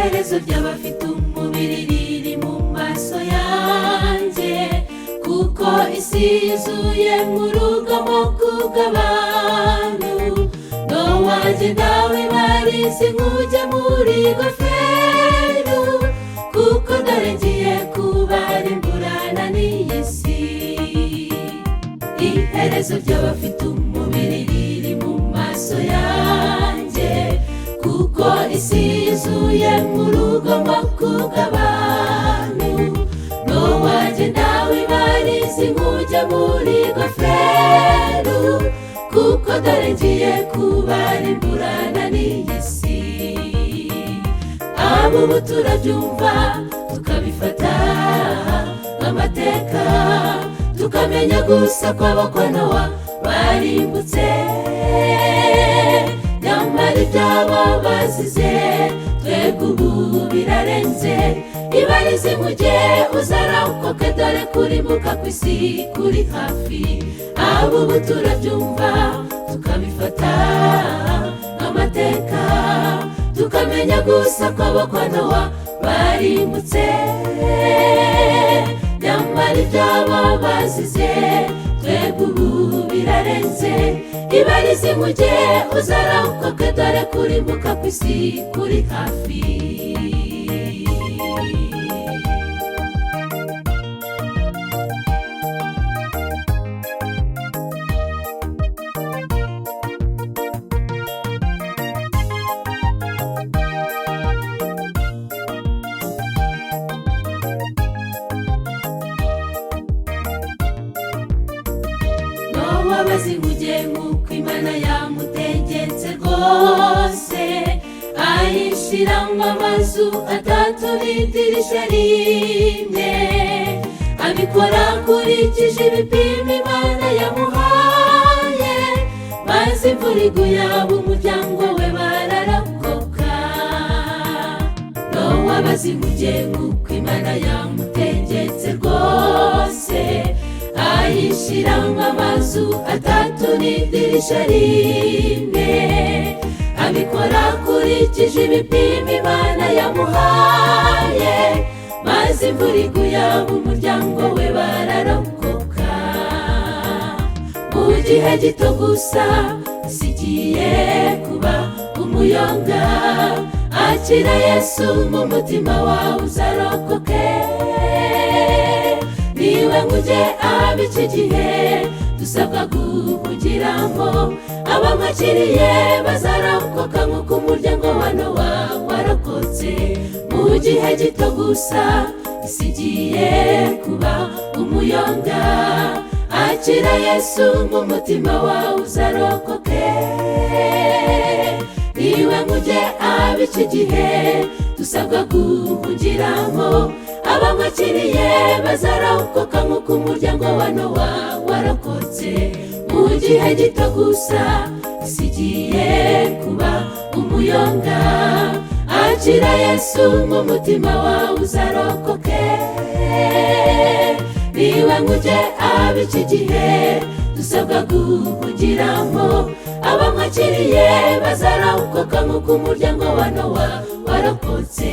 iherezo ry'abafite umubiri riri mu maso yanjye, kuko isi yuzuye mu rugomo kubw'abantu. Nowagenda wibarize nk'ujya muri goferu, kuko dore ngiye kubarimburana n'iyi si. Iherezo ry'abafite umubiri riri mu maso yanjye, kuko isi yuzuye mu rugomo kubw'abantu. Nowagenda wibarize nk'ujya muri goferu, kuko dore ngiye kubarimburana n'iyi si. Abo turabyumva tukabifata nk'amateka, tukamenya gusa ko abo kwa Nowa barimbutse. Nyamara ibyabo bazize twebwe ubu birarenze. Ibarize mujye uzarokoke, dore kurimbuka kw'isi kuri hafi. Abo turabyumva tukabifata nk'amateka, tukamenya gusa ko abo kwa Nowa barimbutse. Nyamara ibyabo bazize twebwe ubu birarenze. Ibarize mujye uzarokoke, dore kurimbuka kw'isi kuri hafi. Wabazi mujye nk'uko Imana yamutegetse rwose, ayishyiramo amazu atatu n'idirishya rimwe. Abikora akurikije ibipimo Imana yamuhaye, maze imvura iguye ab'umuryango we bararokoka. Wabazi mujye nk'uko Imana yamutegetse rwose, ayishyiramo amazu atatu n'idirishya rimwe. Abikora akurikije ibipimo Imana yamuhaye, maze imvura iguye ab'umuryango we bararokoka. Mu gihe gito gusa isi igiye kuba umuyonga. Akira Yesu mu mutima wawe uzarokoke. Niwe nkujye ab'iki gihe dusabwa guhugiramo. Abamwakiriye bazarokoka nk'uko umuryango wa Nowa warokotse. Mu gihe gito gusa isi igiye kuba umuyonga. Akira Yesu mu mutima wawe uzarokoke. Niwe nkujye ab'iki gihe dusabwa guhugiramo. Abamwakiriye bazarokoka nk'uko umuryango wa Nowa warokotse. Mu gihe gito gusa isi igiye kuba umuyonga. Akira Yesu mu mutima wawe uzarokoke. Niwe nkujye ab'iki gihe dusabwa guhugiramo. Abamwakiriye bazarokoka nk'uko umuryango wa Nowa warokotse.